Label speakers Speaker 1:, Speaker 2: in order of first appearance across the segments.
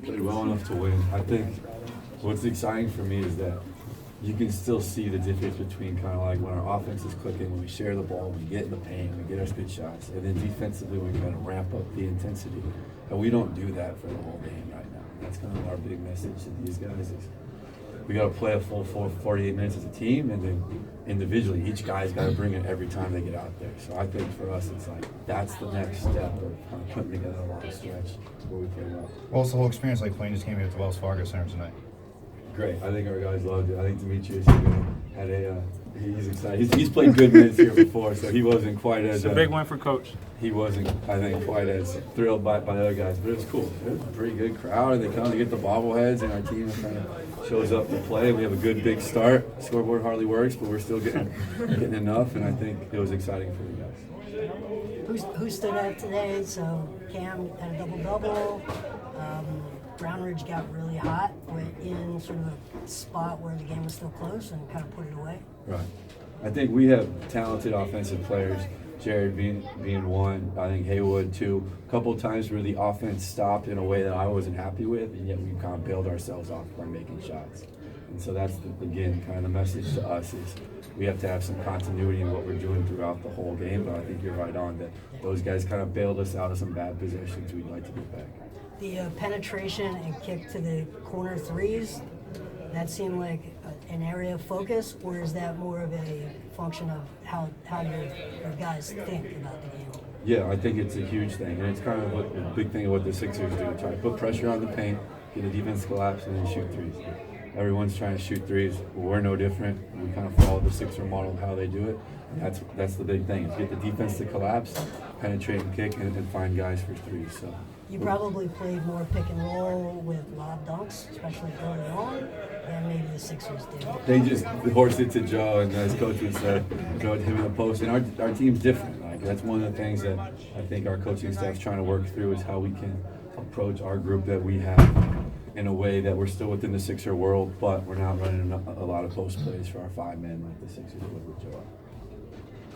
Speaker 1: played well enough to win. I think what's exciting for me is that you can still see the difference between kind of like when our offense is clicking, when we share the ball, we get in the paint, we get our good shots, and then defensively we kind of ramp up the intensity. And we don't do that for the whole game right now. That's kind of our big message to these guys is we got to play a full 48 minutes as a team, and then individually, each guy's got to bring it every time they get out there. So I think for us, it's like that's the next step of kind of putting together a long stretch where we play well.
Speaker 2: What's the whole experience like playing this game here at the Wells Fargo Center tonight?
Speaker 1: Great. I think our guys loved it. I think Demetrius had he's excited. He's played good minutes here before, so he wasn't quite as
Speaker 3: It's a big win for Coach.
Speaker 1: He wasn't, I think, quite as thrilled by the other guys, but it was cool. It was a pretty good crowd, and they come to get the bobbleheads, and our team kind of shows up to play. We have a good big start. Scoreboard hardly works, but we're still getting enough, and I think it was exciting for the guys.
Speaker 4: Who stood out today? So Cam had a double-double. Brownridge got really hot, went in sort of a spot where the game was still close and kind of put it away.
Speaker 1: Right. I think we have talented offensive players. Jared being one, I think Haywood too. A couple of times where the offense stopped in a way that I wasn't happy with, and yet we kind of bailed ourselves off by making shots. And so that's, again, kind of the message to us is we have to have some continuity in what we're doing throughout the whole game, but I think you're right on that those guys kind of bailed us out of some bad positions we'd like to get back.
Speaker 4: The penetration and kick to the corner threes, that seemed like an area of focus, or is that more of a function of how your guys think about the game?
Speaker 1: Yeah, I think it's a huge thing, and it's kind of a big thing of what the Sixers do. Try to put pressure on the paint, get the defense to collapse, and then shoot threes. Everyone's trying to shoot threes. We're no different. We kind of follow the Sixer model of how they do it. And that's the big thing, is get the defense to collapse, penetrate and kick, and find guys for threes. So
Speaker 4: You probably played more pick and roll with lob dunks, especially early on, than maybe the Sixers did.
Speaker 1: they just horsed it to Joe, and as coach would say, throw it to him in the post. And our team's different. Like that's one of the things that I think our coaching staff's trying to work through is how we can approach our group that we have in a way that we're still within the Sixer world, but we're not running a lot of post plays for our 5 men like the Sixers would with Joe.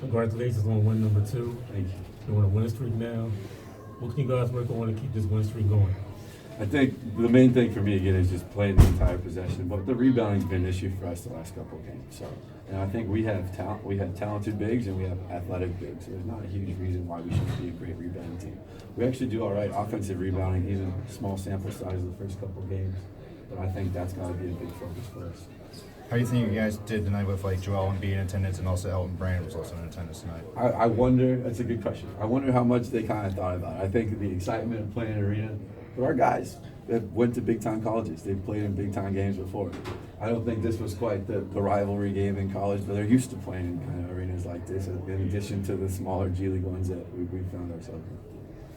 Speaker 5: Congratulations on win number 2.
Speaker 1: Thank you.
Speaker 5: You're on a win streak now. What can you guys work on to keep this win streak going?
Speaker 1: I think the main thing for me again is just playing the entire possession, but the rebounding's been an issue for us the last couple of games. So, and I think we have talent. We have talented bigs and we have athletic bigs. So there's not a huge reason why we shouldn't be a great rebounding team. We actually do all right offensive rebounding, even small sample size of the first couple of games. But I think that's got to be a big focus for us.
Speaker 2: How do you think you guys did tonight with like Joel Embiid in attendance and also Elton Brand was also in attendance tonight?
Speaker 1: I wonder. That's a good question. I wonder how much they kind of thought about it. I think the excitement of playing in arena, but our guys that went to big time colleges, they've played in big time games before. I don't think this was quite the rivalry game in college, but they're used to playing in kind of arenas like this, in addition to the smaller G League ones that we found ourselves in.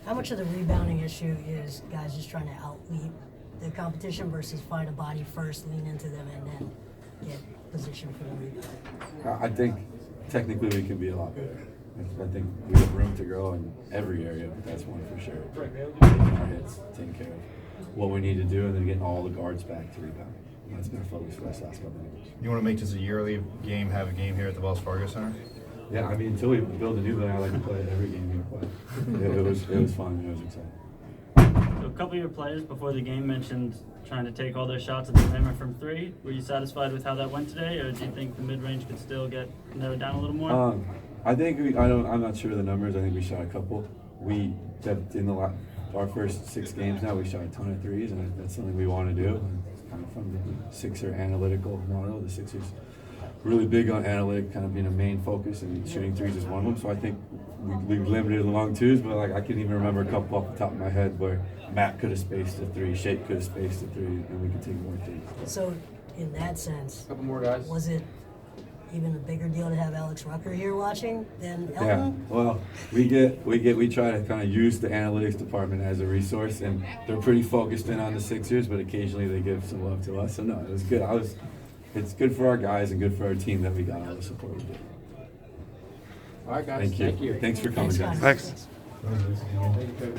Speaker 4: How much of the rebounding issue is guys just trying to out-lead the competition versus find a body first, lean into them, and then get position for the rebound?
Speaker 1: I think technically we can be a lot better. I think we have room to grow in every area, but that's one for sure. Taking our hits, taking care of what we need to do, and then getting all the guards back to rebound. That's been a focus for us last couple of years.
Speaker 2: You want to make this a yearly game, have a game here at the Wells Fargo Center?
Speaker 1: Yeah, I mean, until we build a new building, I like to play it every game we play. It was fun. It was exciting.
Speaker 3: So a couple of your players before the game mentioned trying to take all their shots at the rim from 3. Were you satisfied with how that went today, or do you think the mid-range could still get narrowed down a little more?
Speaker 1: I think I'm not sure of the numbers. I think we shot a couple. We our first 6 games now, we shot a ton of threes, and that's something we want to do. And it's kind of from the Sixer analytical model. The Sixers really big on analytic, kind of being a main focus, and shooting threes is one of them. So I think we limited the long twos, but like I can even remember a couple off the top of my head where Matt could have spaced a 3, Shake could have spaced a 3, and we could take more threes.
Speaker 4: So, in that sense,
Speaker 6: Couple more guys.
Speaker 4: was it even a bigger deal to have Alex Rucker here watching than
Speaker 1: Yeah,
Speaker 4: Elton?
Speaker 1: well, we try to kind of use the analytics department as a resource, and they're pretty focused in on the Sixers, but occasionally they give some love to us. So no, it was good. It's good for our guys and good for our team that we got all the support we did.
Speaker 6: All right, guys.
Speaker 1: Thank you. Thanks for coming,
Speaker 4: Thanks,
Speaker 1: guys.
Speaker 4: guys.
Speaker 5: Congratulations again.